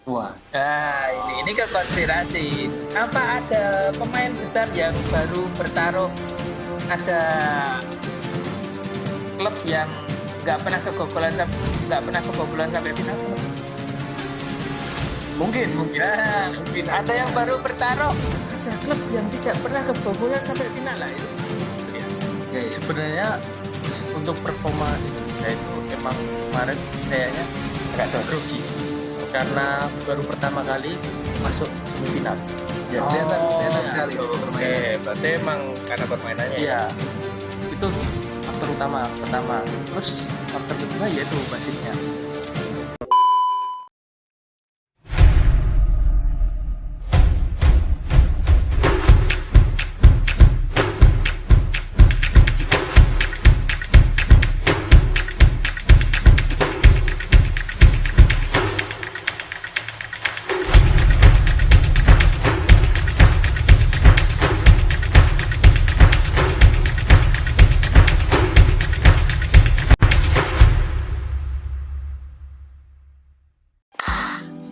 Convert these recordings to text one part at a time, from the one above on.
Wah, Ini ke konspirasi. Apa ada pemain besar yang baru bertaruh? Ada klub yang nggak pernah kebobolan sampai final? mungkin Mungkin ada yang baru bertaruh. Ada klub yang tidak pernah kebobolan sampai final lah itu. Ya. Ya, sebenarnya untuk performa Indonesia itu emang kemarin kayaknya agak grogi karena baru pertama kali masuk semifinal. ya kelihatan sekali permainannya. Berarti emang karena permainannya. Iya, itu faktor utama pertama. Terus faktor kedua yaitu basisnya.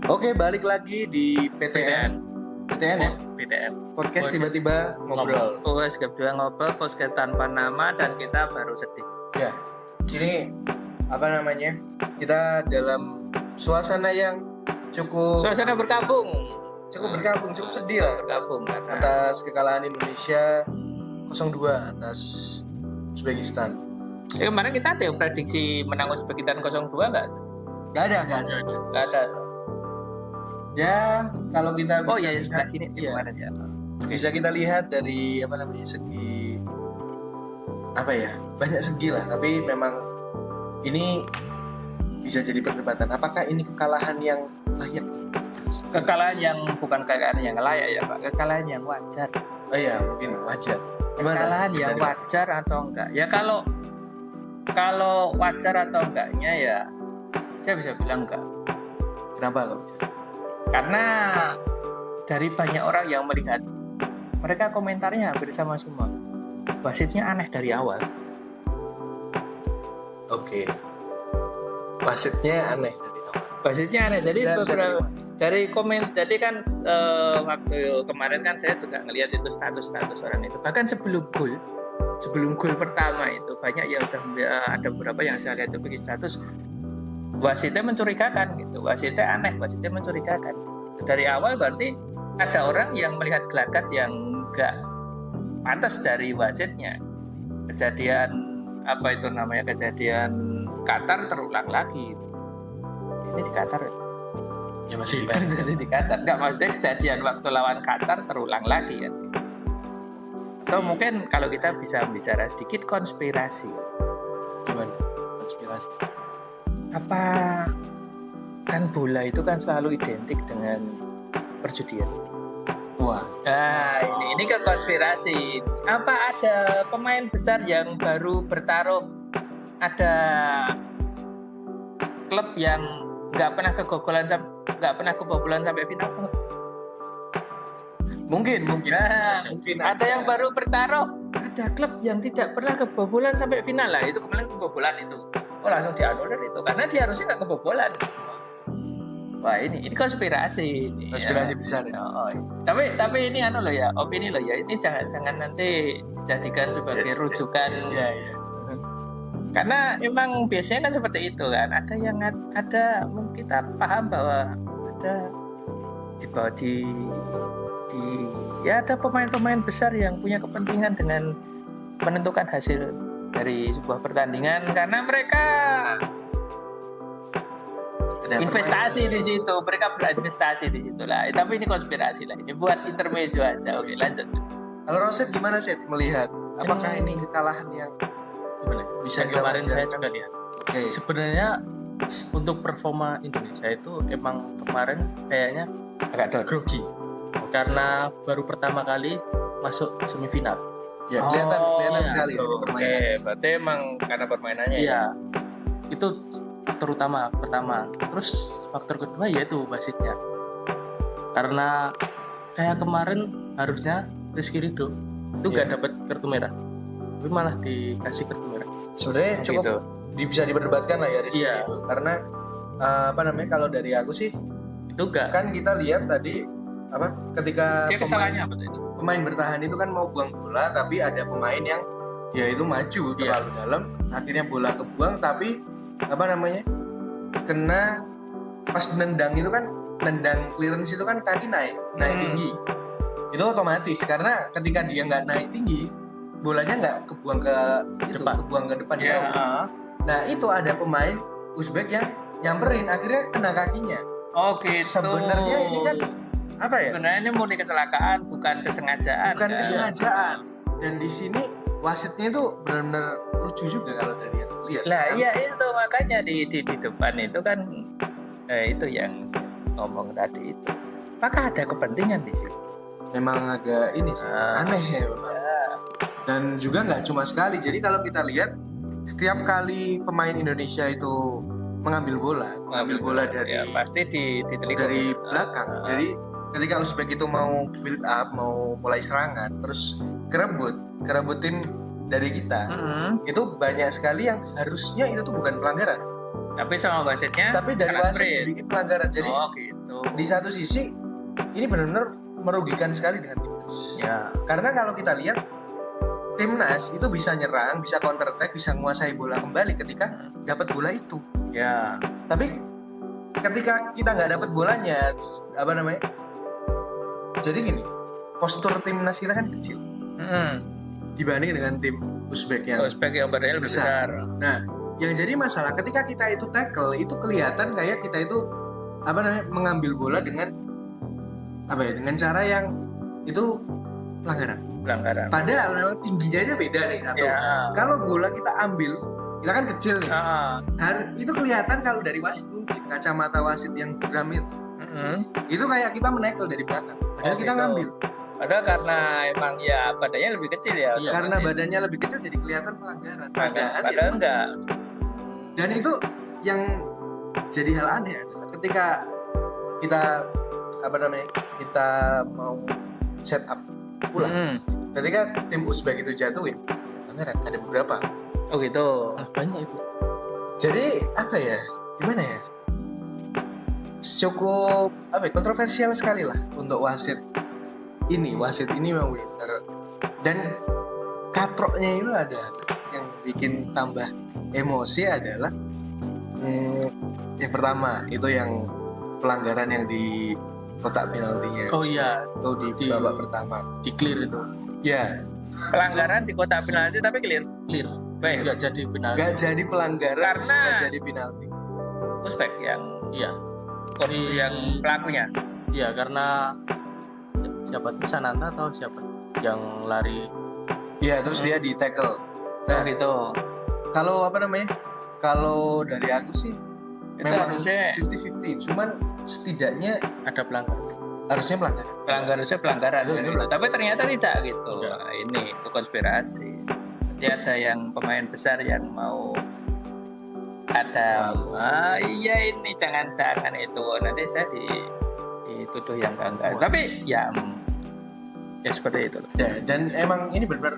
Oke, balik lagi di PTN. PTN ya? PTN. Podcast tiba-tiba ngobrol. Podcast kedua ngobrol, podcast tanpa nama dan kita baru sedih. Ya, ini apa namanya? Kita dalam suasana yang cukup Suasana berkabung. cukup sedih lah Berkabung karena atas kekalahan Indonesia 0-2 atas Uzbekistan. kemarin kita ada yang prediksi menang Uzbekistan 0-2 nggak? Gak ada. Nggak ada. Ya, kalau kita Oh bisa iya, sebelah lihat, sini iya, kemarin ya. bisa kita lihat dari apa namanya segi apa ya, banyak segi lah. Tapi memang ini bisa jadi perdebatan. Apakah ini kekalahan yang layak? Kekalahan yang bukan kekalahan yang layak ya Pak, kekalahan yang wajar. Oh iya, mungkin wajar. Gimana? Kekalahan yang Dari- wajar atau enggak? Ya kalau wajar atau enggaknya ya saya bisa bilang enggak. Kenapa kok? Karena dari banyak orang yang melihat, mereka komentarnya hampir sama semua. Wasitnya aneh dari awal. Oke. Wasitnya aneh dari awal. Wasitnya aneh. Jadi Bisa beberapa terima. dari komen, jadi kan waktu kemarin kan saya juga ngelihat itu status orang itu. Bahkan sebelum gol pertama itu banyak yang udah ada beberapa yang saya lihat itu bikin status wasitnya mencurigakan gitu, wasitnya aneh, wasitnya mencurigakan. Dari awal berarti ada orang yang melihat gelagat yang enggak pantas dari wasitnya. Kejadian apa itu namanya, kejadian Qatar terulang lagi. Ini di Qatar Ya masih dibahas. di Qatar, enggak, maksudnya kejadian waktu lawan Qatar terulang lagi kan. Atau mungkin kalau kita bisa bicara sedikit konspirasi, Gimana? Konspirasi. apa kan bola itu kan selalu identik dengan perjudian. Wah, Ini ke konspirasi. Apa ada pemain besar yang baru bertaruh? Ada klub yang nggak pernah kebobolan sampai final? mungkin. Mungkin ada yang baru bertaruh. Ada klub yang tidak pernah kebobolan sampai final lah. Itu kemarin kebobolan itu. Oh langsung dianulir itu karena dia harusnya nggak kebobolan. Wah ini konspirasi. Konspirasi besar ya. Oh, tapi ini anu loh ya, opini loh ya. Ini jangan nanti dijadikan sebagai rujukan. Iya. Karena emang biasanya kan seperti itu kan. Ada yang ada kita paham bahwa ada di ya ada pemain-pemain besar yang punya kepentingan dengan menentukan hasil dari sebuah pertandingan karena mereka investasi di situ, mereka berinvestasi di situ lah. Tapi ini konspirasi lah, ini buat intermezzo aja. Oke, lanjut. Kalau Roset gimana sih melihat? Apakah ini kekalahan yang gimana? Bisa Dan kemarin saya diwajarkan? juga lihat. Oke. Sebenarnya untuk performa Indonesia itu emang kemarin kayaknya agak grogi karena baru pertama kali masuk semifinal. Ya kelihatan iya. sekali dari permainannya. Berarti emang karena permainannya ya. Iya, itu faktor utama pertama. Terus faktor kedua yaitu wasitnya. Karena kayak kemarin harusnya Rizky Ridho itu Iya. gak dapat kartu merah, tapi malah dikasih kartu merah. Sebenarnya cukup Gitu. bisa diperdebatkan lah ya Rizky Iya. itu. Karena apa namanya, kalau dari aku sih Itu enggak. Kan kita lihat tadi apa ketika Dia kesalahannya apa itu? pemain bertahan itu kan mau buang bola, tapi ada pemain yang ya itu maju Iya. terlalu dalam, akhirnya bola kebuang, tapi apa namanya kena pas nendang itu kan, nendang clearance itu kan kaki naik tinggi, itu otomatis karena ketika dia nggak naik tinggi bolanya nggak kebuang ke itu, Depan. kebuang ke depan Ya, jauh. Nah itu ada pemain Uzbek yang nyamperin, akhirnya kena kakinya. oh gitu. Sebenarnya ini kan apa ya? Sebenarnya ini murni kecelakaan, bukan kesengajaan. Bukan kan? kesengajaan. Dan di sini wasitnya itu benar-benar lucu juga kalau dari yang lihat. Lah Kan iya itu makanya di depan itu kan itu yang saya ngomong tadi itu. Apakah ada kepentingan di sini? memang agak ini sih, aneh ya memang. Dan juga nggak cuma sekali. Jadi kalau kita lihat setiap kali pemain Indonesia itu mengambil bola dari ya, pasti ditelikung. dari belakang. Jadi ketika Uzbek itu mau build up, mau mulai serangan, terus kerebutin dari kita, itu banyak sekali yang harusnya itu tuh bukan pelanggaran, Tapi sama wasitnya tapi dari kena wasit sprint. bikin pelanggaran. Jadi Oh gitu. di satu sisi ini benar-benar merugikan sekali dengan timnas. Ya. Karena kalau kita lihat timnas itu bisa nyerang, bisa counter attack, bisa menguasai bola kembali ketika dapat bola itu. Ya. Tapi ketika kita nggak dapat bolanya, apa namanya? Jadi gini, postur timnas kita kan kecil dibanding dengan tim Uzbek yang Uzbek yang badannya lebih besar. Nah, yang jadi masalah ketika kita itu tackle itu kelihatan kayak kita itu apa namanya mengambil bola dengan apa ya? Dengan cara yang itu pelanggaran. Padahal memang tingginya aja beda nih satu. Ya. Kalau bola kita ambil, kita kan kecil nih. Ah. Itu kelihatan kalau dari wasit mungkin kacamata wasit yang buram itu kayak kita menekel dari belakang. Padahal Oh, kita gitu. ngambil. Padahal karena emang ya badannya lebih kecil ya. Iya, Karena wasit. badannya lebih kecil jadi kelihatan pelanggaran. Padahal ya, enggak. dan itu yang jadi hal aneh adalah ketika kita apa namanya kita mau set up pulang. Ketika tim Uzbek itu jatuhin, pelanggaran ada beberapa. Oh gitu. Nah, banyak itu. Jadi apa ya? Gimana ya? Cukup apa ya, kontroversial sekali lah untuk wasit ini memang benar. Dan katroknya itu ada yang bikin tambah emosi adalah yang pertama itu yang pelanggaran yang di kotak penaltinya. Oh iya, Itu di babak pertama. di clear itu. Ya, Pelanggaran di kotak penalti tapi clear. Baik. Enggak jadi penalti. nggak jadi pelanggaran, Karena- nggak jadi penalti. Uzbek yang Iya. yang pelakunya. Iya, karena siapa tuh Sananta atau siapa yang lari. Ya, terus dia di tackle. Oh Nah, gitu. kalau apa namanya? Kalau dari aku sih Itu memang harusnya 50-50, cuman setidaknya Ada pelanggaran. harusnya pelanggaran. harusnya pelanggaran. Itu pelanggaran. Tapi ternyata tidak gitu. Tidak. Nah, ini itu konspirasi. Dia ada yang pemain besar yang mau ada iya ini jangan-jangan itu nanti saya dituduh yang enggak. Tapi ya seperti itu. Ya, dan emang ini benar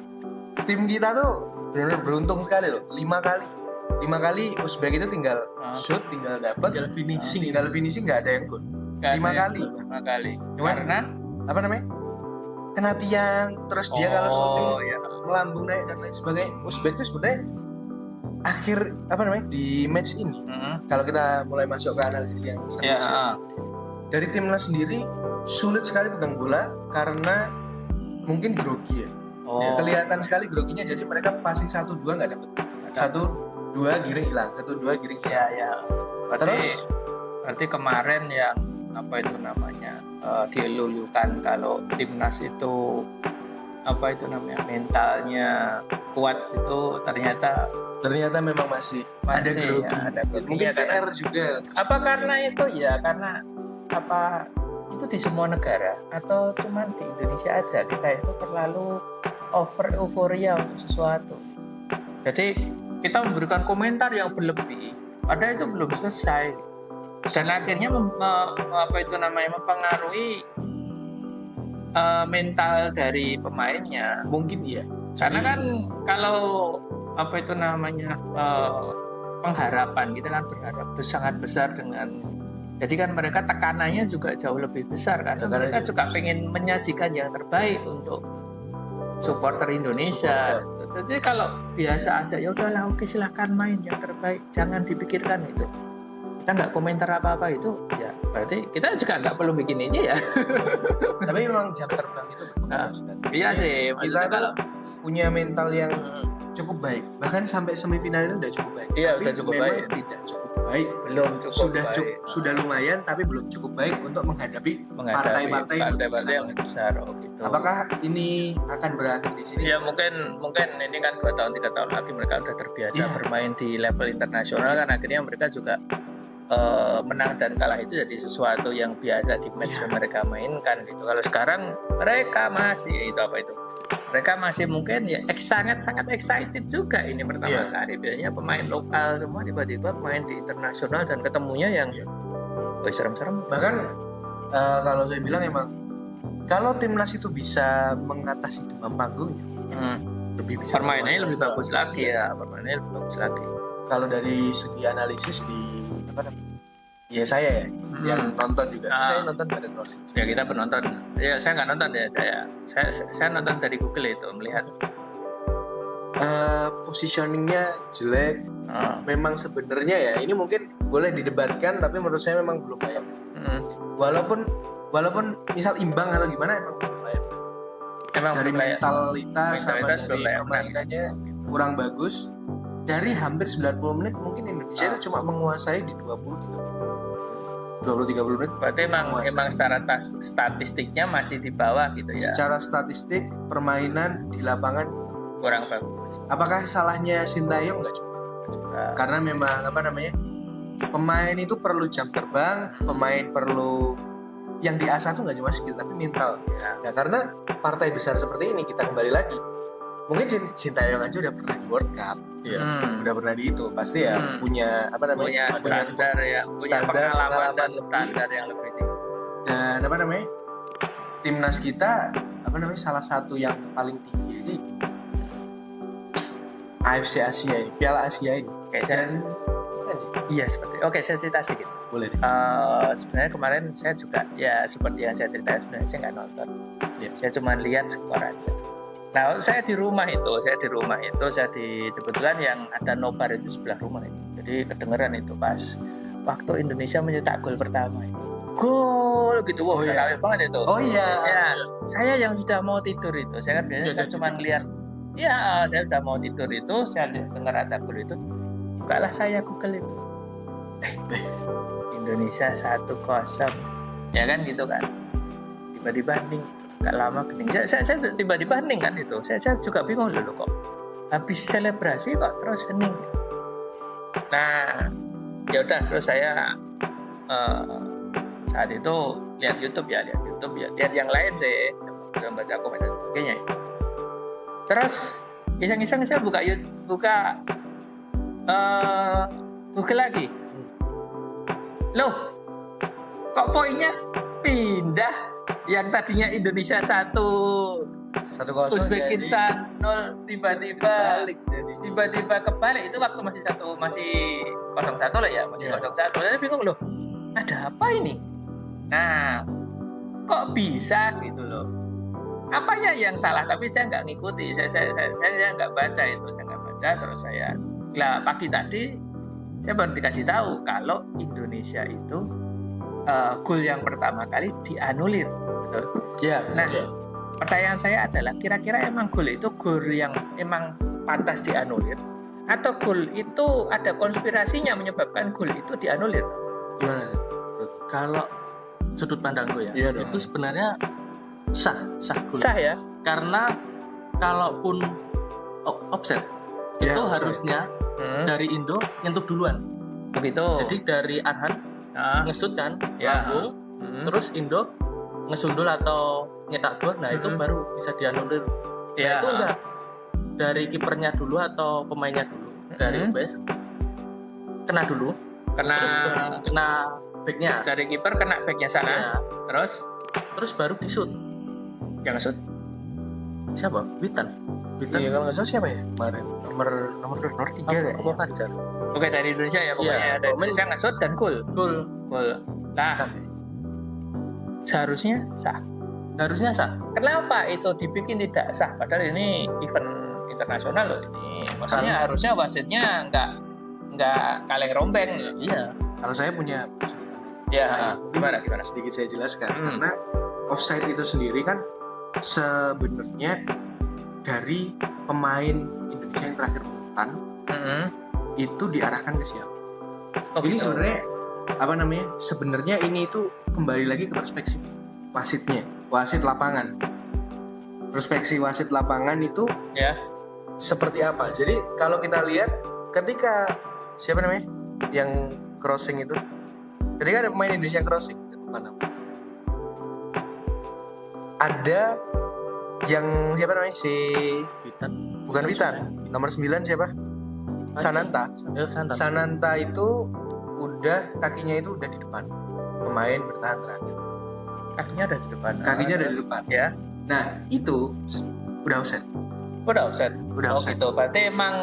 tim kita tuh benar beruntung sekali loh. 5 kali Uzbek itu tinggal shoot, tinggal dapat, Tinggal finishing. tinggal finishing nggak ada yang gol. Nggak 5 ada kali. 5 kali. Cuman- Karena Apa namanya? Kena tiang, terus dia kalau shooting ya. melambung naik dan lain sebagainya. Uzbek itu sebenarnya akhir apa namanya di match ini, kalau kita mulai masuk ke analisis yang Ya, serius, dari timnas sendiri sulit sekali pegang bola karena mungkin grogi ya. Oh. Kelihatan sekali groginya, jadi mereka passing 1-2 nggak dapet. 1-2 giring hilang, 1-2 giring hilang. Ya, ya. Terus Berarti kemarin yang apa itu namanya dilulukan kalau timnas itu apa itu namanya mentalnya kuat itu ternyata memang masih ada grogi. ya, ada grogi. Mungkin Ya, karena- PR juga. apa karena itu ya karena apa itu di semua negara atau cuman di Indonesia aja kita itu terlalu over euforia untuk sesuatu, jadi kita memberikan komentar yang berlebih padahal itu belum selesai dan akhirnya apa itu namanya mempengaruhi mental dari pemainnya. Mungkin iya. Karena kan kalau apa itu namanya pengharapan kita kan berharap sangat besar dengan Jadi kan mereka tekanannya juga jauh lebih besar karena Tekanannya mereka jauh juga besar. pengen menyajikan yang terbaik untuk supporter Indonesia. Jadi kalau biasa aja ya udahlah oke silahkan main yang terbaik, jangan dipikirkan itu. Kita nggak komentar apa-apa itu, ya berarti kita juga nggak perlu bikin ini ya. Tapi memang jam terbang itu berpengaruh sekali. Iya sih, Kita maksudnya tuh kalau punya mental yang cukup baik, bahkan sampai semifinal itu udah cukup baik. Iya, Tapi udah cukup memang baik. tidak cukup baik. belum cukup baik. Sudah lumayan, tapi belum cukup baik untuk menghadapi Menghadapi partai-partai partai-partai yang besar. lebih besar. Oh, gitu. Apakah ini akan berakhir di sini? Ya mungkin ini kan 2 tahun 3 tahun lagi mereka udah terbiasa Iya. bermain di level internasional kan akhirnya mereka juga menang dan kalah itu jadi sesuatu yang biasa di match Iya. yang mereka mainkan gitu. Kalau sekarang mereka masih mereka masih mungkin ya sangat excited juga ini pertama Iya. kali. Biasanya pemain lokal semua tiba-tiba main di internasional dan ketemunya yang Iya. serem-serem. Bahkan kalau saya bilang emang kalau timnas itu bisa mengatasi demam panggungnya, lebih bisa Permainannya lebih menguasai. bagus lagi ya, permainannya lebih bagus lagi. Kalau dari segi analisis di apa namanya? Ya saya ya, yang nonton juga. Ah. Saya nonton pada Norwich. Ya kita penonton. Ya saya nggak nonton ya, saya nonton dari Google itu melihat. Positioningnya jelek. Memang sebenarnya ya ini mungkin boleh didebatkan, tapi menurut saya memang belum layak. Walaupun misal imbang atau gimana emang belum layak. Emang Dari belum layak. mentalitas sama Mentalitas belum dari layak. permainannya kurang bagus. Dari hampir 90 menit mungkin Indonesia itu cuma menguasai di 20-30 menit. Berarti Menguasai. emang secara statistiknya masih di bawah gitu ya, Secara statistik permainan di lapangan, kurang bagus. apakah salahnya Sintayong? Nggak juga. Karena memang apa namanya, pemain itu perlu jam terbang, pemain perlu yang diasah tuh nggak cuma skill tapi mental. Nah karena partai besar seperti ini kita kembali lagi, mungkin Sintayong aja udah pernah di World Cup, udah pernah di itu, pasti ya punya apa namanya, Punya standar ya, punya standar, pengalaman dan lebih. standar yang lebih tinggi. Dan apa namanya, timnas kita apa namanya salah satu yang paling tinggi ini AFC Asia ini, Piala Asia ini. Oke, iya seperti. Oke, saya cerita sedikit. Boleh deh. Sebenarnya kemarin saya juga ya seperti yang saya ceritakan sebenarnya saya nggak nonton. Ya. Saya cuma lihat skor aja. Nah, saya di rumah itu, kebetulan yang ada nobar itu sebelah rumah itu. Jadi kedengeran itu pas waktu Indonesia mencetak gol pertama. Gol gitu, wah Oh, udah iya. rame banget itu. Oh iya. Ya, saya yang sudah mau tidur itu, saya kan biasanya Udah cuma ngeliat. Ya, saya sudah mau tidur itu, saya dengar ada gol itu. Bukalah saya Google itu. Indonesia 1-0. Ya kan gitu kan. Tiba-tiba hening. Gak lama hening. Saya tiba-tiba hening kan itu. Saya juga bingung loh kok. Habis selebrasi kok terus hening. Nah, ya udah terus saya saat itu lihat YouTube ya, lihat yang lain sih, belum baca komentar sebagainya. Terus iseng-iseng saya buka Google lagi. Loh, kok poinnya pindah? Yang tadinya Indonesia 1, 1-0 Uzbekistan 0, tiba-tiba balik jadi. kebalik. Itu waktu masih 0-1 lah ya, masih Iya. 0-1. Saya bingung loh, ada apa ini? Nah, kok bisa gitu loh? Apanya yang salah? Tapi saya nggak ngikuti, saya nggak baca itu, terus saya pagi tadi saya baru dikasih tahu kalau Indonesia itu gol yang pertama kali dianulir. Betul? Ya. Nah, ya. pertanyaan saya adalah kira-kira emang gol itu gol yang emang pantas dianulir atau gol itu ada konspirasinya menyebabkan gol itu dianulir? Gimana? Kalau sudut pandangku ya, Iya dong. itu sebenarnya sah gol. Sah ya? Karena kalaupun offset Ya, itu offside. harusnya dari Indo nyentuh duluan. Begitu. Jadi dari Arhan ngesut kan, Ya. lambung, terus Indo ngesundul atau nyetak gol, nah itu baru bisa dianulir. Ya. Nah, itu enggak dari kipernya dulu atau pemainnya dulu, dari UBS kena dulu, Kena terus kena backnya, dari kiper kena backnya sana, ya. terus Baru disut. yang shoot. Siapa? Witan. Iya, kalau nggak salah siapa ya kemarin? Nomor 3 Apa Fajar? Oke, dari Indonesia ya pokoknya. Iya. Dari Indonesia nge-shoot dan gol. Gol. Nah, Kan, ya? seharusnya sah. Harusnya sah. Kenapa itu dibikin tidak sah? Padahal ini event internasional loh ini. Maksudnya harusnya wasitnya nggak kaleng rombeng loh. Iya. Kalau saya punya Ya, Nah, gimana? sedikit saya jelaskan. Hmm. Karena offside itu sendiri kan sebenarnya dari pemain Indonesia yang terakhir bertahan Mm-mm. itu diarahkan ke siapa? Oh, Ini gitu. sebenarnya apa namanya? Sebenarnya ini itu kembali lagi ke perspektif wasitnya, wasit lapangan. Perspektif wasit lapangan itu Ya. seperti apa? Jadi kalau kita lihat ketika siapa namanya yang crossing itu, ketika ada pemain Indonesia yang crossing ke depan apa? Ada yang siapa namanya si Witan. bukan Witan, nomor 9 siapa? Sananta. Sananta. Sananta itu udah kakinya itu udah di depan pemain bertahan terakhir. Kakinya ada di depan. Kakinya ada di Terus, depan. Ya. Nah itu udah offside. Udah offside. Udah Oh offside. gitu. Berarti emang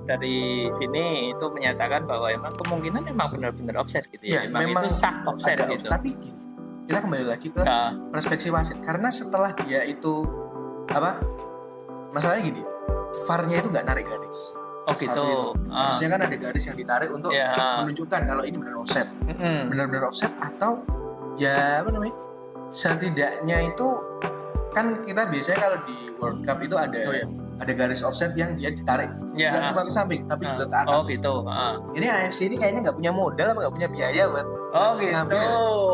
dari sini itu menyatakan bahwa emang kemungkinan memang benar-benar offside gitu ya. Iya, memang itu sah offside ada gitu. Tapi gini, kita kembali lagi ke Nah, perspektif wasit karena setelah dia itu apa? Masalahnya gini, VAR-nya itu nggak narik garis. oh gitu. Satu itu. Harusnya kan ada garis yang ditarik untuk Ya. menunjukkan kalau ini benar offside, Mm-mm. benar-benar offside atau ya apa namanya? Setidaknya itu kan kita biasanya kalau di World Cup itu ada Oh, iya. ada garis offside yang dia ditarik, Ya. nggak cuma ke samping tapi juga ke atas. Oh gitu. Ini AFC ini kayaknya nggak punya modal apa nggak punya biaya buat Oh gitu. ngambil.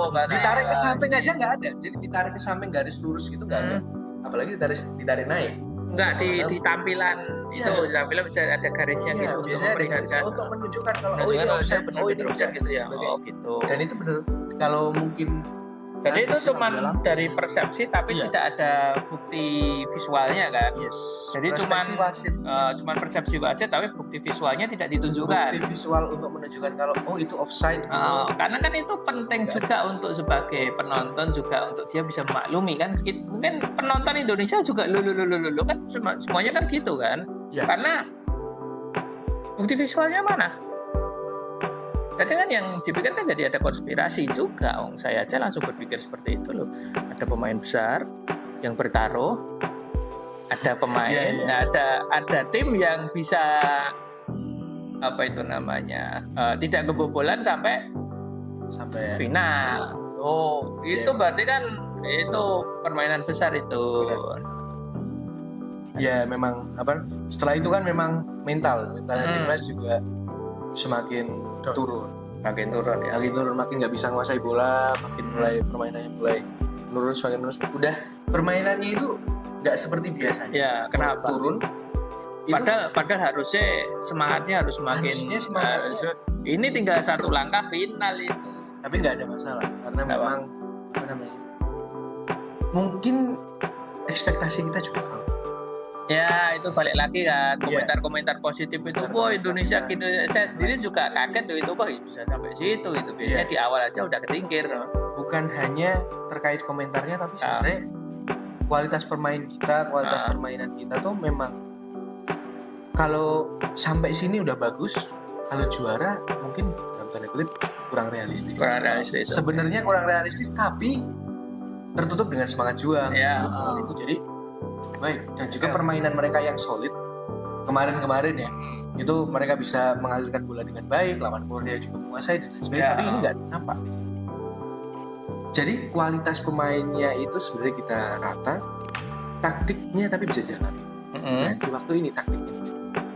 Berarti- Ditarik ke samping aja nggak ada, jadi ditarik ke samping garis lurus gitu nggak ada, apalagi ditarik naik. Enggak di tampilan Iya. itu, di tampilan bisa ada garisnya Iya, gitu untuk biasanya ada garis memperlihatkan. untuk menunjukkan kalau Menunjukkan ini kalau offside, saya benar-benar offside gitu ya. sebagainya. Oh gitu. Dan itu benar kalau mungkin Jadi itu nanti cuman dalam- dari persepsi tapi Iya. tidak ada bukti visualnya kan. yes. Jadi Perspektif cuman wasit, cuman persepsi wasit tapi bukti visualnya tidak ditunjukkan. bukti visual untuk menunjukkan kalau oh itu offside. Karena kan itu penting juga untuk sebagai penonton juga untuk dia bisa memaklumi kan. Mungkin penonton Indonesia juga lu kan semuanya kan gitu kan. Ya. Karena bukti visualnya mana? Jadi kan yang dipikirkan jadi ada konspirasi juga. Saya aja langsung berpikir seperti itu loh. Ada pemain besar yang bertaruh, ada pemain, Ya, ya. nah, ada tim yang bisa apa itu namanya tidak kebobolan sampai sampai final. Oh, itu Ya. berarti kan itu permainan besar itu. ya memang apa setelah itu kan memang mentalnya timnas juga semakin turun. Makin turun ya. Makin turun, makin nggak bisa menguasai bola, makin mulai permainannya mulai menurun semakin menurun. Udah permainannya itu nggak seperti biasanya. Ya, kenapa? Turun. Itu Padahal harusnya semangatnya harus semakin Harusnya semangatnya. ini tinggal satu langkah final itu. tapi nggak ada masalah karena Nggak memang apa namanya? Mungkin ekspektasi kita juga terlalu. Ya itu balik lagi kan Iya. komentar-komentar positif itu. Wah Indonesia gitu. Saya sendiri juga kaget tuh itu wah bisa sampai situ itu. Biasanya Iya. di awal aja udah kesingkir. Bukan hanya terkait komentarnya tapi sebenarnya kualitas pemain kita, kualitas permainan kita tuh memang kalau sampai sini udah bagus, kalau juara mungkin dalam tanda kutip kurang realistis. Kurang realistis. Sebenarnya kurang realistis tapi tertutup dengan semangat juang. Ya. Itu jadi baik dan juga Ya. permainan mereka yang solid kemarin ya itu mereka bisa mengalirkan bola dengan baik, lawan Korea juga menguasai dan lain sebagainya. Ya. Tapi ini nggak nampak. Jadi kualitas pemainnya itu sebenarnya kita rata, taktiknya tapi bisa jalan. Mm-mm. Nah, di waktu ini taktiknya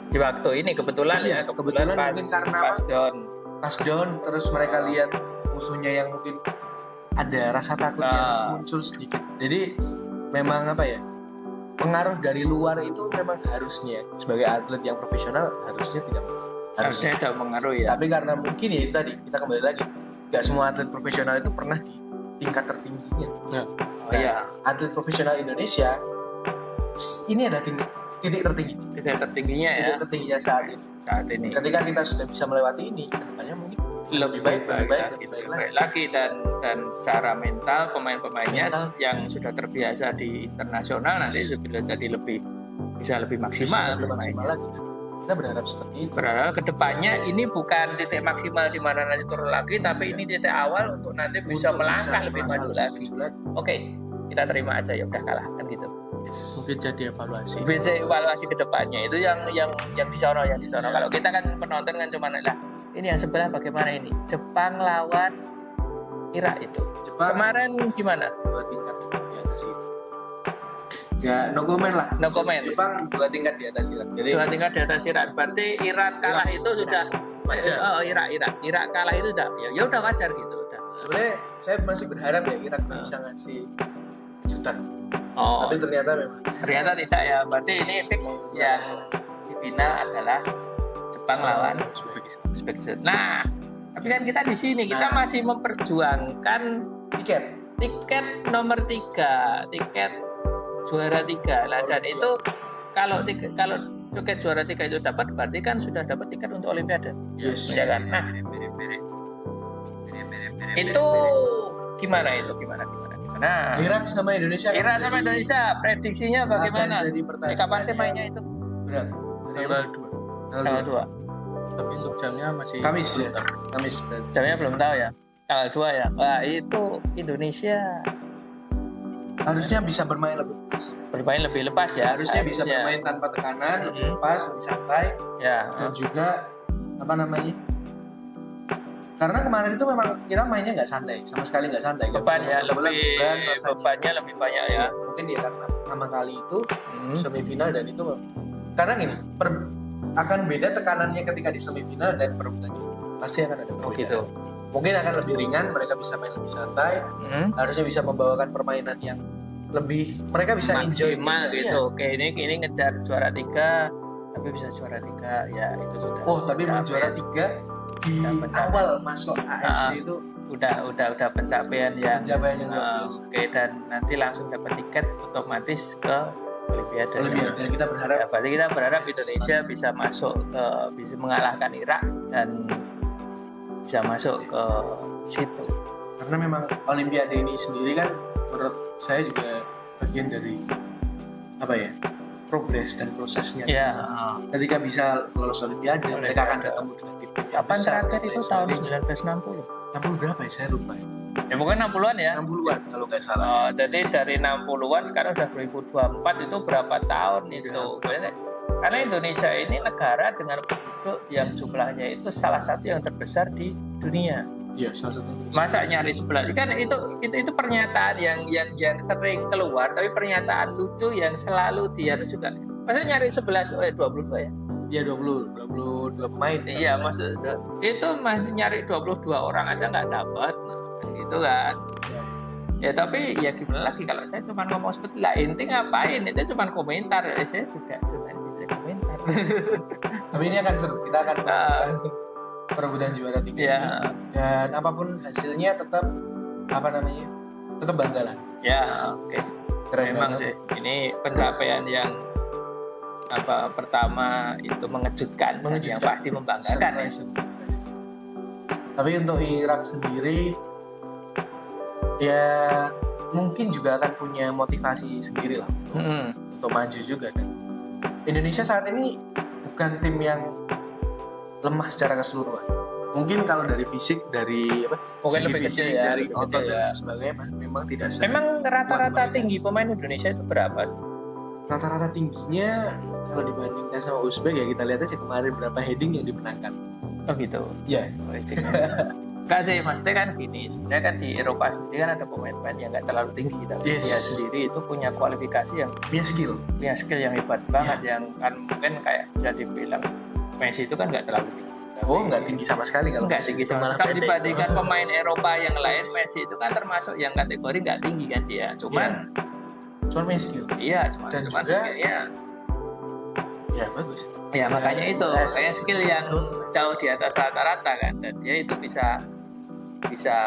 Di waktu ini kebetulan Iya, ya kebetulan pas mungkin karena pas John. pas down terus mereka lihat musuhnya yang mungkin ada rasa takut yang muncul sedikit. Jadi memang apa ya? Pengaruh dari luar itu memang harusnya sebagai atlet yang profesional harusnya tidak Harusnya ada pengaruh ya. Tapi karena mungkin ya itu tadi kita kembali lagi nggak semua atlet profesional itu pernah di tingkat tertingginya. Oh, iya. Atlet profesional Indonesia ini ada titik tertinggi, Titik tertingginya ya titik tertingginya saat ini. saat ini. Ketika kita sudah bisa melewati ini, kedepannya mungkin Lebih baik lebih baik, lagi, lebih baik lebih baik lagi dan secara mental pemain-pemainnya Mental. yang sudah terbiasa di internasional nanti sudah jadi bisa lebih maksimal lebih maksimal bermainnya. lagi. Kita berharap seperti itu. Berharap kedepannya ini bukan titik maksimal di mana nanti turun lagi, tapi ini titik awal untuk nanti bisa Untuk melangkah lebih maju lagi. maju lagi. Oke, kita terima aja ya udah kalah kan gitu. Yes. Mungkin jadi evaluasi. Bisa evaluasi kedepannya itu yang disorot Kalau kita kan penonton kan cuma lah ini yang sebelah bagaimana ini Jepang lawan Irak itu. Jepang Kemarin gimana? 2 tingkat di atas itu. Ya no comment lah. No comment. Jepang 2 tingkat di atas Irak. Jadi 2 tingkat di atas Irak. Berarti Iran kalah itu sudah Wajar. Irak kalah itu udah ya udah wajar gitu udah. sebenarnya saya masih berharap ya Irak bisa ngasih kejutan. Oh, Tapi ternyata memang ternyata tidak ya. Berarti ini fix yang di final adalah Jepang lawan Uzbekistan. Nah, tapi kan kita di sini kita masih memperjuangkan tiket nomor 3, tiket juara 3. Nah, dan itu kalau tiket juara 3 itu dapat berarti kan sudah dapat tiket untuk Olimpiade. Yes. Ya kan? Nah, itu gimana itu? Gimana? Irak sama Indonesia. Irak sama Indonesia prediksinya bagaimana? Akan jadi pertandingan Kapan sih mainnya itu? Berapa? Tanggal 2. Tanggal 2. Tapi untuk jamnya masih Kamis ya. belum tahu. Kamis berarti. Jamnya belum tahu ya. Tanggal 2 ya. Wah, itu Indonesia Harusnya bisa bermain lebih lepas. bermain lebih lepas ya. Harusnya bisa bermain tanpa tekanan, lebih lepas, lebih santai, Ya. dan juga apa namanya? Karena kemarin itu memang kita mainnya nggak santai, sama sekali nggak santai. Nggak Beban bisa ya main bola, lebih beban rasanya. bebannya lebih banyak ya. Mungkin di Irak pertama kali itu Hmm. semifinal dan itu karena gini akan beda tekanannya ketika di semifinal dan perebutan juara. Pasti akan ada Oh perbedaan. gitu. Mungkin akan lebih ringan, mereka bisa main lebih santai, Hmm. harusnya bisa membawakan permainan yang lebih mereka bisa enjoy Maksimal timnya. gitu. Oke, ini ngejar juara 3 tapi bisa juara 3 ya itu sudah. Oh, tapi pencapaian. juara 3 di Udah pencapaian. awal masuk AFC itu udah pencapaian yang pencapaian yang luar biasa. oke, dan nanti langsung dapat tiket otomatis ke Olimpiade. Olimpiade. Dan kita berharap Ya, berarti kita berharap Indonesia bisa masuk ke bisa mengalahkan Irak dan bisa masuk ke situ. karena memang Olimpiade ini sendiri kan menurut saya juga bagian dari apa ya progres dan prosesnya. Ya. Ketika bisa lolos Olimpiade, mereka akan ketemu dengan tim yang Kapan besar, terakhir dan itu lain tahun sebagainya. 1960? 60 berapa ya? Saya lupa. Ya mungkin 60-an ya. 60-an kalau nggak salah. Jadi dari 60-an sekarang udah 2024 itu berapa tahun itu? Karena Indonesia ini negara dengan penduduk yang jumlahnya itu salah satu yang terbesar di dunia. Iya, salah satu. Masa nyari sebelah kan itu pernyataan yang sering keluar, tapi pernyataan lucu yang selalu dia juga. Masa nyari 22 ya? Iya 22 pemain. Iya, maksud itu masih nyari 22 orang aja nggak dapat, gitu kan? Ya tapi ya gimana lagi kalau saya cuma ngomong seperti lah inti ngapain itu cuma komentar ya, saya juga cuma bisa komentar. Tapi ini akan seru. Kita akan melakukan perebutan juara 3. Ya, Dan apapun hasilnya tetap apa namanya? Tetap bangga lah. ya oke. Keren Memang banget. sih ini pencapaian yang pertama itu mengejutkan, yang pasti membanggakan ya. Surprise. Tapi untuk Irak sendiri ya mungkin juga akan punya motivasi sendiri lah untuk maju juga kan. Indonesia saat ini bukan tim yang lemah secara keseluruhan. Mungkin kalau dari fisik, dari apa? Mungkin segi lebih fisik, kecil ya, dari lebih otot kecil dan ya. sebagainya memang tidak Memang rata-rata Kuat tinggi pemain Indonesia itu berapa? rata-rata tingginya kalau dibandingkan sama Uzbek ya kita lihat aja kemarin berapa heading yang dimenangkan. Oh gitu. Ya. Enggak sih, maksudnya kan gini, sebenarnya kan di Eropa sendiri kan ada pemain-pemain yang nggak terlalu tinggi, tapi Yes. dia sendiri itu punya kualifikasi yang Punya skill. punya skill yang hebat banget, yang kan mungkin kayak bisa dibilang Messi itu kan nggak terlalu tinggi. Oh, nggak tinggi sama sekali kalau Nggak tinggi sama Malah sekali pendek. dibandingkan pemain Eropa yang lain. Messi itu kan termasuk yang kategori nggak tinggi kan dia, cuman Cuma punya skill. iya cuman Dan cuman juga- skillnya Ya bagus. ya makanya itu Yes. kayak skill yang jauh di atas rata-rata kan, dan dia itu bisa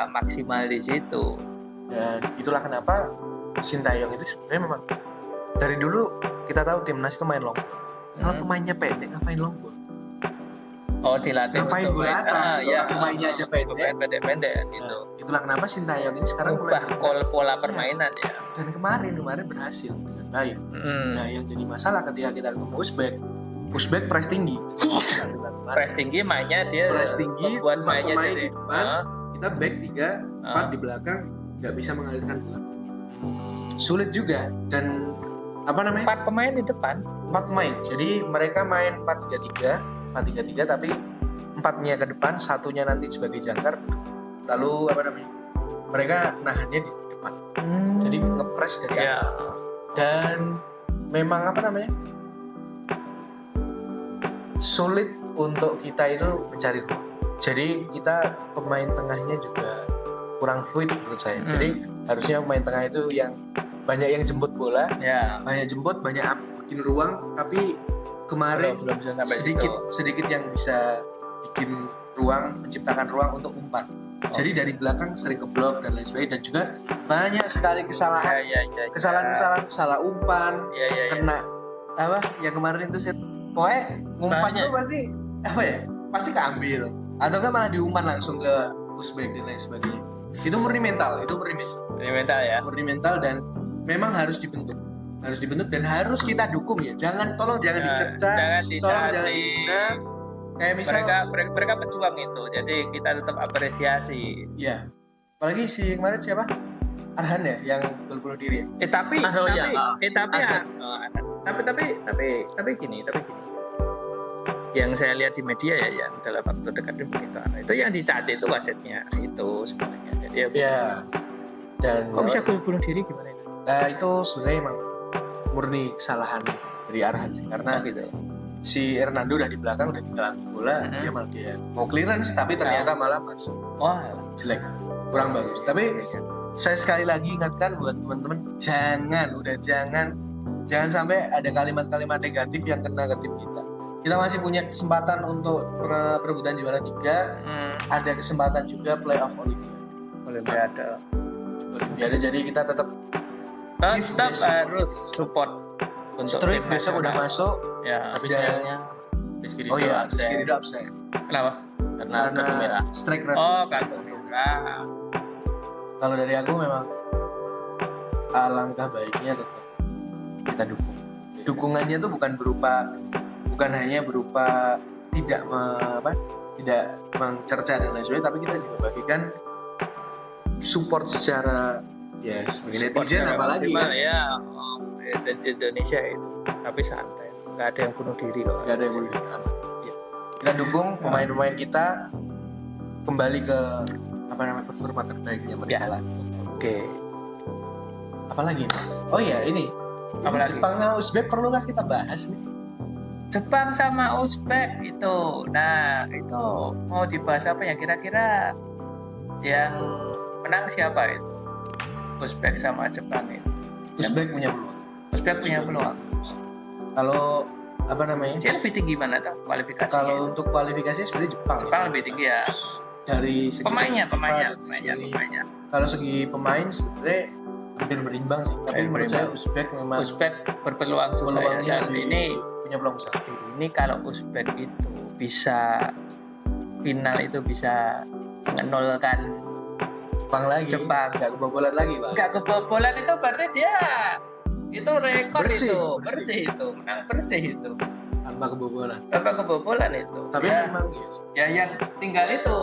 maksimal di situ. Dan itulah kenapa Sintayong itu sebenarnya memang dari dulu kita tahu timnas itu main long ball. Kalau pemainnya pendek ngapain long ball? Oh, dilatih Ngapain untuk bola main- atas? ya, Pemainnya aja pendek. pemain pendek-pendek gitu. Nah, itulah kenapa Sintayong ini sekarang mulai Ubah pola permainan ya. dan kemarin berhasil dengan baik. Mm. Nah, yang jadi masalah ketika kita ketemu Uzbek Uzbek press tinggi. Press tinggi mainnya dia Press tinggi, buat 4 mainnya pemain jadi di depan, kita back 3, 4 di belakang, nggak bisa mengalirkan bola. Sulit juga, dan apa namanya? 4 pemain di depan. 4 pemain. Jadi mereka main 4-3-3, 4-3-3 tapi 4-nya ke depan, 1-nya nanti sebagai jangkar. Lalu apa namanya? Mereka nahannya di depan. Jadi ngepres dari Ya. atas. Dan memang apa namanya? Sulit untuk kita itu mencari ruang. Jadi kita pemain tengahnya juga kurang fluid menurut saya. Jadi harusnya pemain tengah itu yang banyak yang jemput bola, Ya. banyak jemput, banyak bikin ruang. Tapi kemarin Belum bisa sampai sedikit yang bisa bikin ruang, menciptakan ruang untuk umpan. Jadi dari belakang sering keblok dan lain sebagainya, dan juga banyak sekali kesalahan, Ya. kesalahan, salah umpan, Ya. kena apa? Yang kemarin itu set, pokoknya ngumpan Banyak. itu pasti apa ya? Pasti keambil, atau kan malah diumpan langsung ke Uzbek dan lain sebagainya. Itu murni mental, Ini mental ya. murni mental, dan memang harus dibentuk dan harus kita dukung ya. Tolong jangan dicerca, Jangan tolong jangan dicaci. dihina. Kayak misal Mereka pejuang itu, jadi kita tetap apresiasi. ya, apalagi si kemarin siapa? Arhan ya, yang bunuh diri ya. Tapi Oh, iya. tapi gini. Yang saya lihat di media ya, yang dalam waktu dekat itu yang dicaci itu wasitnya itu sebenarnya. Jadi Ya. Dan kok bisa gol bunuh diri gimana itu? Nah, itu sebenarnya emang murni kesalahan dari Arhan sih. Karena gitu. si Hernando udah di belakang, udah tinggal ambil bola, dia mau clearance tapi ternyata malah masuk. Wah, Jelek, kurang bagus. Tapi saya sekali lagi ingatkan buat teman-teman, jangan sampai ada kalimat-kalimat negatif yang kena ke tim kita. Kita masih punya kesempatan untuk perebutan juara 3, ada kesempatan juga playoff Olimpiade. Jadi kita tetap Tetap harus support untuk Struik tim besok udah nasional. masuk. Ya. Tapi Dan- sayangnya Rizky Ridho Oh iya, absen. Rizky Ridho absen. Kenapa? Karena kartu merah. Strike rate. Oh, kartu merah. Kalau dari aku memang alangkah baiknya tetap kita dukung. Dukungannya tuh bukan hanya berupa tidak mencerca dan lain sebagainya, tapi kita juga bagikan support secara ya sebagai Support netizen secara apalagi maksimal, kan. ya. Netizen Indonesia itu. Tapi santai. Nggak ada yang bunuh diri kok. Gak ada yang boleh kita dukung pemain-pemain kita kembali ke performa terbaiknya mereka lah. Oke. Apalagi oh iya ini Apalagi? Jepang sama Uzbek perlukah kita bahas nih? Jepang sama Uzbek itu. Nah, itu mau dibahas apa ya kira-kira yang menang siapa itu? Uzbek sama Jepang itu. Uzbek punya peluang. Uzbek punya peluang. Kalau apa namanya? Dia lebih tinggi mana tuh kualifikasinya? Kalau itu? untuk kualifikasinya sebenarnya Jepang. Jepang lebih tinggi ya. Dari segi Pemainnya. segi- Kalau segi pemain sebenarnya hampir berimbang sih. Tapi Hampir menurut saya berimbang. Uzbek memang Uzbek berpeluang juga ya. peluangnya Dan ini punya peluang besar. ini kalau Uzbek itu bisa final itu bisa menolkan Jepang lagi. Jepang. Nggak kebobolan lagi, Pak. nggak kebobolan itu berarti dia itu rekor Bersih, itu bersih. bersih itu menang bersih itu Tanpa kebobolan. tanpa kebobolan itu. Tapi ya, memang ya yang tinggal itu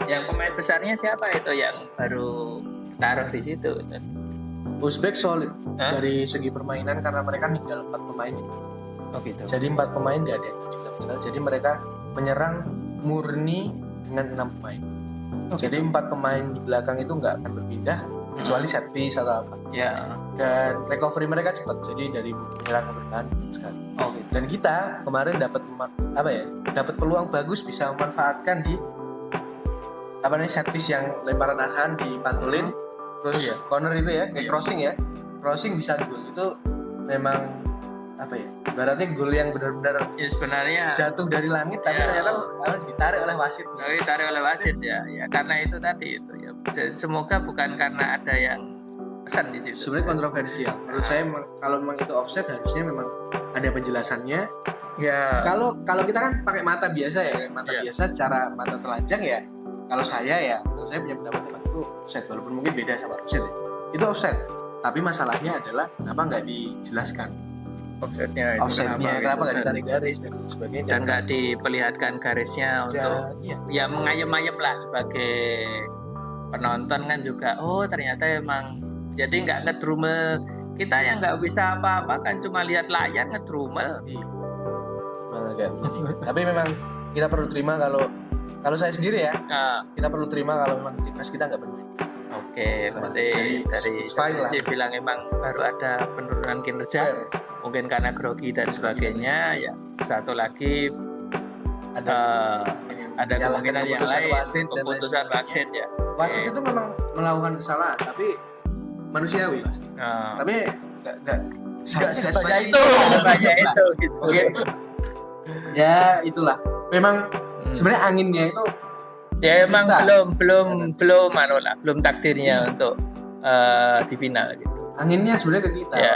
yang pemain besarnya siapa itu yang baru taruh di situ. Uzbek solid Hah? dari segi permainan karena mereka tinggal 4 pemain. Oh gitu. Jadi 4 pemain nggak ada yang juga besar. Jadi mereka menyerang murni dengan 6 pemain. Jadi 4 pemain di belakang itu nggak akan berpindah kecuali set piece atau apa. Ya. Dan recovery mereka cepat. Jadi dari menyerang ke bertahan sekali. Oh gitu. Dan kita kemarin dapat peluang bagus bisa memanfaatkan di set piece yang lemparan Arhan dipantulin terus Iya. corner itu ya kayak Iya. crossing bisa gol itu memang berarti gol yang benar-benar Ya sebenarnya jatuh dari langit tapi Iya. ternyata ditarik oleh wasit. ditarik oleh wasit ya. Ya karena itu tadi itu ya. Semoga bukan karena ada yang pesan di situ. Sebenarnya kontroversial. Menurut saya kalau memang itu offset harusnya memang ada penjelasannya. Ya. Kalau kita kan pakai mata biasa ya, mata Iya. biasa secara mata telanjang ya. Kalau saya punya pendapat tentang itu offset walaupun mungkin beda sama offset ya. Itu offset. Tapi masalahnya adalah kenapa nggak dijelaskan? offsetnya itu offsetnya kenapa nggak gitu. ditarik garis dan sebagainya. Dan nggak diperlihatkan garisnya untuk iya. ya mengayem-ayem lah sebagai penonton kan juga. Oh ternyata emang jadi nggak ngedrumel, kita yang nggak bisa apa-apa kan cuma lihat layar ngedrumel. Malah kan. Tapi memang kita perlu terima kalau saya sendiri ya, Nah, kita perlu terima kalau memang timnas kita nggak bermain. oke, berarti dari fine lah. sih bilang emang baru ada penurunan kinerja, Fair. mungkin karena grogi dan sebagainya. Ya satu lagi Ada ada kemungkinan yang keputusan lain, wasit dan lain keputusan wasit ya. wasit itu memang melakukan kesalahan tapi manusiawi lah. Nah, Tapi nggak salahnya nggak sebanyak sebanyak itu, sebanyak Lah. itu gitu. Mungkin ya itulah. Memang sebenarnya anginnya itu Ya emang Kita. belum takdirnya untuk di final gitu. anginnya sebenarnya ke kita. Ya.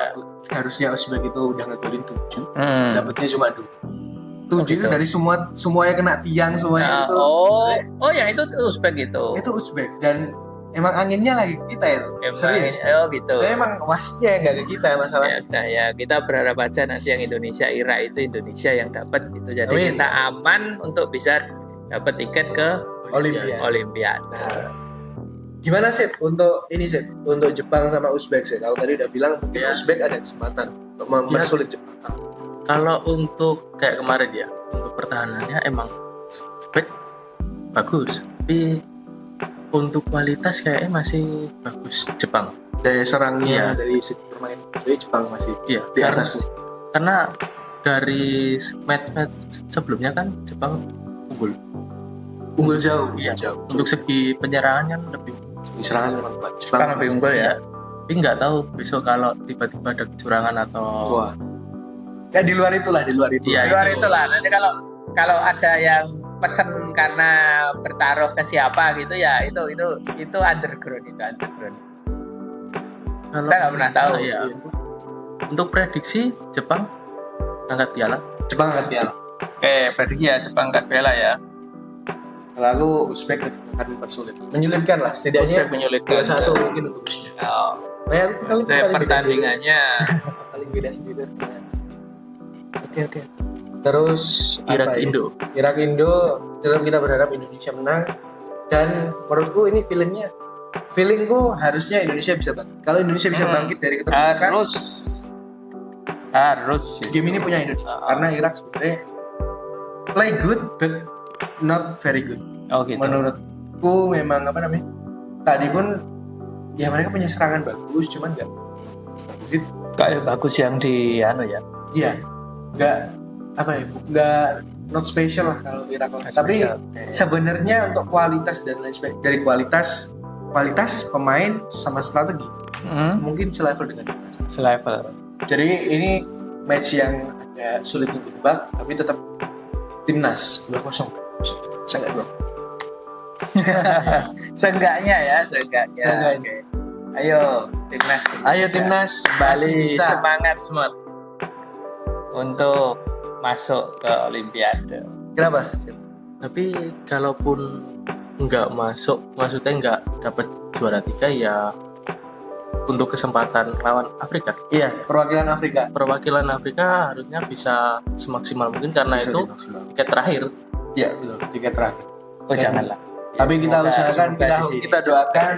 Harusnya Uzbek itu udah ngegolin 7, Hmm. dapatnya cuma 2. 7 itu gitu. dari semuanya kena tiang semuanya itu. Oh yang itu Uzbek itu. Itu Uzbek dan emang anginnya lagi ke kita itu. Emang Serius. oh gitu. Tapi emang wasitnya yang nggak ke kita masalahnya. Ya, udah, ya kita berharap aja nanti yang Indonesia Irak itu Indonesia yang dapat gitu. Jadi Amin. kita aman untuk bisa dapat tiket ke Olimpiade. Olimpiade. Nah, gimana sih untuk ini sih untuk Jepang sama Uzbek sih? Kalau tadi udah bilang mungkin Ya. Uzbek ada kesempatan untuk mempersulit Jepang. Kalau untuk kayak kemarin ya, untuk pertahanannya emang Uzbek bagus, tapi untuk kualitas kayaknya masih bagus Jepang. Daya serangnya Iya. dari segi permain Jepang masih Iya, di atas nih. karena dari match-match sebelumnya kan Jepang unggul. Unggul jauh, Iya. jauh. Untuk segi penyerangan kan lebih. Di serangan memang kuat. Jepang lebih unggul ya. Tapi nggak tahu besok kalau tiba-tiba ada kecurangan atau Wah. Ya di luar itulah, di luar itu. Iya, Di luar itu. itulah. Nanti kalau ada yang pesen karena bertaruh ke siapa gitu ya itu underground itu underground. kalau Kita nggak pernah tahu. ya. Untuk prediksi Jepang angkat piala. Jepang angkat piala. Oke, prediksi ya Jepang angkat piala ya. Kalau aku Uzbek akan mempersulit. Menyulitkan lah setidaknya. Uzbek menyulitkan. 2-1 mungkin untuk Uzbek. Oh, Kayak paling beda- pertandingannya paling beda sendiri. Oke. Terus Irak apa ya? Indo. Irak Indo tetap kita berharap Indonesia menang dan menurutku ini feelingku harusnya Indonesia bisa bangkit. Kalau Indonesia bisa bangkit dari keterpurukan, harus sih. game ini punya Indonesia karena Irak sebenarnya play good but not very good. Oh gitu. Menurutku memang apa namanya? Tadi pun ya mereka punya serangan bagus cuman nggak bagus itu. Kayak bagus yang di anu ya. Iya. Nggak apa ya? Nggak not special lah kalau Irak. Tapi Spesial. sebenarnya untuk kualitas dan lain sebagainya dari kualitas pemain sama strategi mungkin selevel dengan kita. Selevel. Jadi ini match yang agak sulit untuk ditebak tapi tetap timnas 2-0. Saya nggak dong. Seenggaknya ya, seenggaknya. Seenggaknya. Oke. Ayo timnas. Ayo timnas Kembali pasti bisa. semangat smart untuk masuk ke Olimpiade. Kenapa? Tapi kalaupun nggak masuk, maksudnya nggak dapat juara 3 ya untuk kesempatan lawan Afrika. Iya, perwakilan Afrika. Perwakilan Afrika harusnya bisa semaksimal mungkin karena Bisa itu dimaksimalkan. tiket terakhir. Iya, betul. Tiket terakhir. Oh janganlah. Tapi kita Semoga- usahakan, semoga di sini. kita doakan,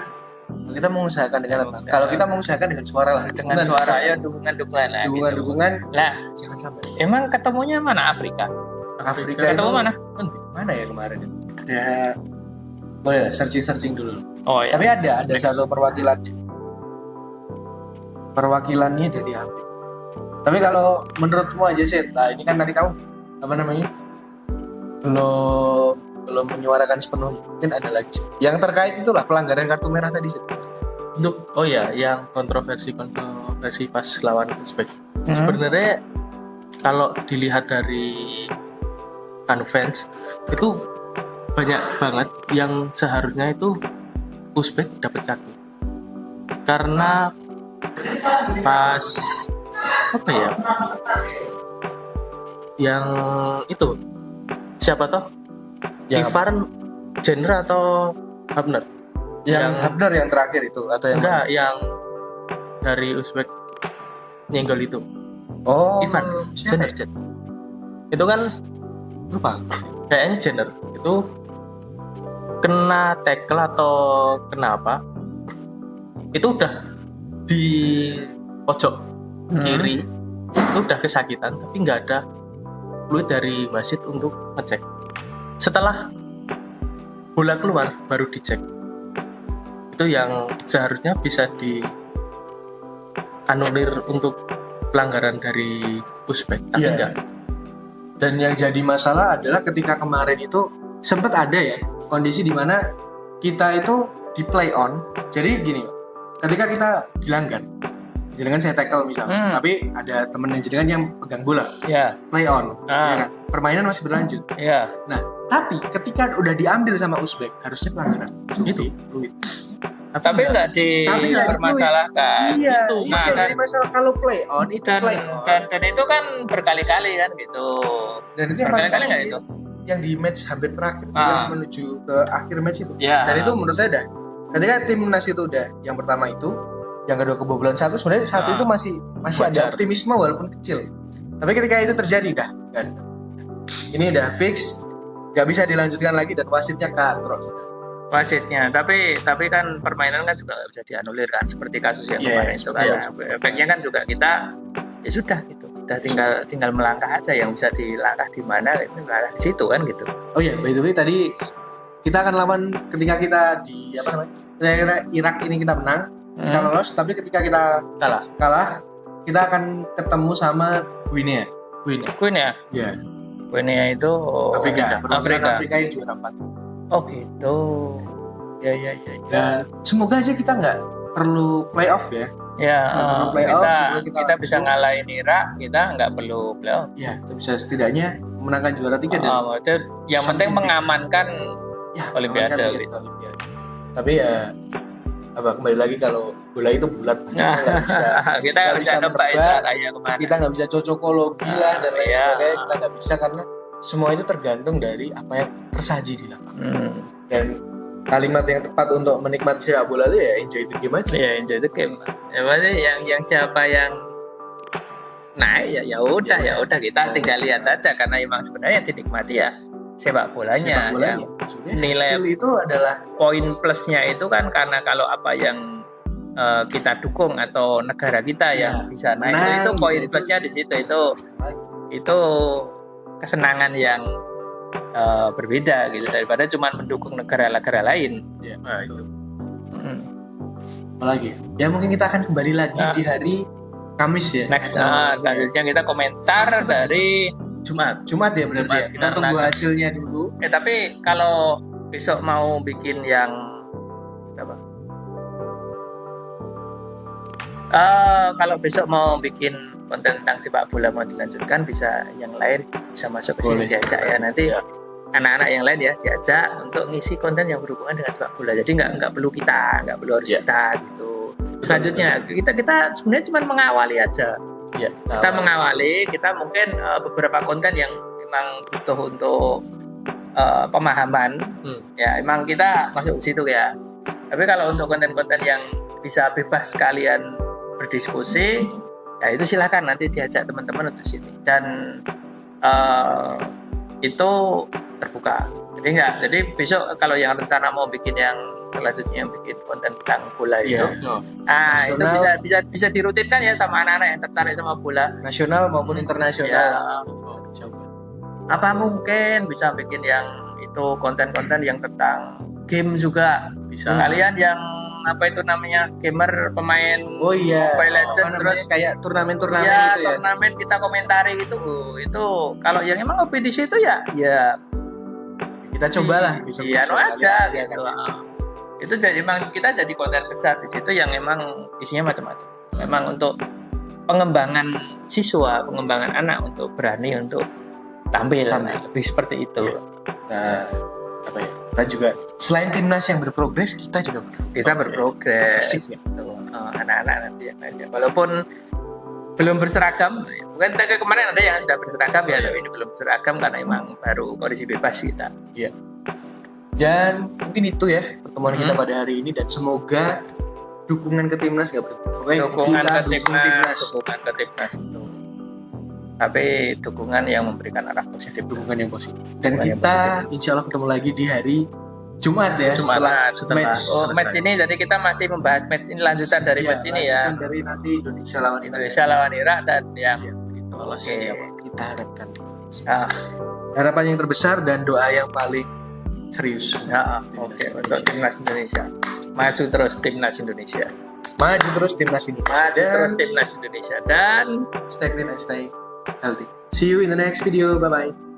kita mengusahakan dengan apa? Usaha. Kalau kita mengusahakan dengan suara lah. Dengan Dukungan. suara ya dukungan lah. gitu. Dukungan Lah, jangan sampai. emang ketemunya mana Afrika? Afrika Ketemu itu mana? mana ya kemarin itu? Ada boleh lah, searching dulu. Oh ya. Tapi ada Next. satu perwakilannya dari Afrika. Tapi kalau menurutmu aja sih, nah ini kan tadi kamu apa namanya belum menyuarakan sepenuhnya. Mungkin ada lagi sih. Yang terkait itulah pelanggaran kartu merah tadi sih. Untuk yang kontroversi pas lawan Uzbek. Sebenarnya kalau dilihat dari fans itu banyak banget yang seharusnya itu Uzbek dapat kartu karena pas apa ya yang itu siapa toh Yang Ivan Jenner atau Hafner yang Hafner yang terakhir itu atau yang enggak yang dari Uzbek nyenggol itu Oh, Ivan siapa? Jenner. Itu kan Lupa. kayaknya Jenner itu kena tackle atau kenapa itu udah di pojok kiri itu udah kesakitan tapi nggak ada fluid dari wasit untuk ngecek. Setelah bola keluar baru dicek. Itu yang seharusnya bisa dianulir untuk pelanggaran dari Uzbek tapi Iya. enggak. Dan yang jadi masalah adalah ketika kemarin itu sempat ada ya kondisi di mana kita itu di play on. Jadi gini, ketika kita dilanggar, jenengan saya tackle misalnya, tapi ada temen jenengan yang pegang bola, Ya, play on, Ah. ya kan? Permainan masih berlanjut. ya. Nah, tapi ketika udah diambil sama Uzbek, harusnya pelanggaran. Itu. Fluid. Tapi nggak Tapi nggak dipermasalahkan. Iya, Itu, itu nah, yang kan. jadi masalah kalau play on itu dan, play on. dan itu kan berkali-kali kan gitu. Dan itu yang Berkali-kali paling nggak itu? yang di match hampir terakhir Ah. yang menuju ke akhir match itu. Ya. Dan itu menurut saya dah ketika timnas itu udah yang pertama itu, yang kedua kebobolan satu, sebenarnya satu Ah. itu masih ada Wajar. optimisme walaupun kecil. Tapi ketika itu terjadi dah kan. Ini udah fix, nggak bisa dilanjutkan lagi dan wasitnya katros. wasitnya. Tapi kan permainan kan juga nggak bisa dianulir kan seperti kasus yang Iya, kemarin itu kan. iya. Efeknya kan juga kita ya sudah gitu. Kita tinggal melangkah aja yang bisa dilangkah di mana itu melangkah di situ kan gitu. Oh iya, by the way tadi kita akan lawan ketika kita di apa namanya? Ketika Irak ini kita menang, kita lolos, tapi ketika kita kalah, kita akan ketemu sama Guinea. Queen ya. Iya. Guinea itu Afrika. Afrika. Afrika yang juara 4. Oh gitu. Ya. Dan semoga aja kita nggak perlu playoff ya. Ya, Perlu playoff, semoga kita bisa masuk. ngalahin Irak, kita nggak perlu playoff. Ya, kita bisa setidaknya memenangkan juara 3 dan Itu yang penting something big. mengamankan ya, Olimpiade memenangkan gitu. Olimpiade. Tapi ya kembali lagi kalau bola itu bulat, Nah, kita nggak bisa kita nggak bisa nebak itu menebak, arahnya kemana. kita nggak bisa cocokologi lah dan lain Iya. sebagainya, kita nggak bisa karena semua itu tergantung dari apa yang tersaji di lapangan. Dan kalimat yang tepat untuk menikmati sepak bola itu ya enjoy the game aja. Ya enjoy the game. Ya maksudnya yang siapa yang naik ya udah kita tinggal lihat aja karena emang sebenarnya yang dinikmati ya sepak bolanya. Sepak bolanya. Yang Sebenarnya nilai- hasil itu adalah poin plusnya itu kan karena kalau apa yang kita dukung atau negara kita yang bisa naik menang, itu poin bisa plusnya di situ itu kesenangan yang berbeda gitu daripada cuma mendukung negara-negara lain. ya, Nah, itu. apalagi ya mungkin kita akan kembali lagi Nah. di hari Kamis ya. Next selanjutnya kita komentar dari Jumat. Jumat ya berarti Jumat, ya. Kita benar, tunggu benar. hasilnya dulu. tapi kalau besok mau bikin yang apa? Kalau besok mau bikin konten tentang sepak bola mau dilanjutkan bisa yang lain bisa masuk ke sini Boleh. diajak ya nanti anak-anak yang lain ya diajak untuk ngisi konten yang berhubungan dengan sepak bola jadi nggak perlu nggak perlu harus Ya. kita gitu. Selanjutnya kita sebenarnya cuma mengawali aja. Ya. Kita mengawali, kita mungkin beberapa konten yang memang butuh untuk pemahaman, ya emang kita masuk ke situ ya. Tapi kalau untuk konten-konten yang bisa bebas kalian berdiskusi, ya itu silakan nanti diajak teman-teman untuk sini dan itu terbuka. Jadi besok kalau yang rencana mau bikin yang selanjutnya bikin konten tentang bola itu, Iya. itu Nasional. bisa dirutinkan ya sama anak-anak yang tertarik sama bola. Nasional maupun internasional. Ya. Oh, coba. Apa mungkin bisa bikin yang itu konten-konten yang tentang game juga bisa. Kalian yang apa itu namanya gamer pemain Oh iya. Mobile Legends, Apa namanya, terus kayak turnamen-turnamen ya gitu ya. turnamen kita komentari itu kalau yang emang kompetisi itu ya Kita cobalah iya no aja gitu. Itu jadi emang kita jadi konten besar di situ yang emang isinya macam-macam. Memang untuk pengembangan siswa, pengembangan anak untuk berani untuk tampil. Lebih seperti itu. Nah, apa ya? Kita juga selain timnas yang berprogres, kita juga Kita berprogres. Asik ya. Gitu. Anak-anak nanti yang lainnya. Walaupun belum berseragam, bukan kemarin ada yang sudah berseragam ya, tapi ini belum berseragam karena emang baru kondisi bebas kita. Dan mungkin itu ya pertemuan kita pada hari ini dan semoga dukungan ke timnas nggak berhenti. Pokoknya Dukungan kita ke dukung timnas itu. tapi dukungan yang memberikan arah positif. Dukungan yang positif. Dan Dukungan yang kita insya Allah ketemu lagi di hari Jumat ya, Setelah match. Match ini jadi kita masih membahas match ini, lanjutan dari Iya, match ini ya. lanjutan dari nanti Indonesia lawan Irak. Indonesia lawan Irak dan yang Lolos. Oke. Kita harapkan. ah, Harapan yang terbesar dan doa yang paling serius. oke untuk timnas Indonesia. Maju terus timnas Indonesia. Maju terus timnas Indonesia. Maju Dan terus timnas Indonesia dan stay clean and stay healthy. See you in the next video. Bye bye.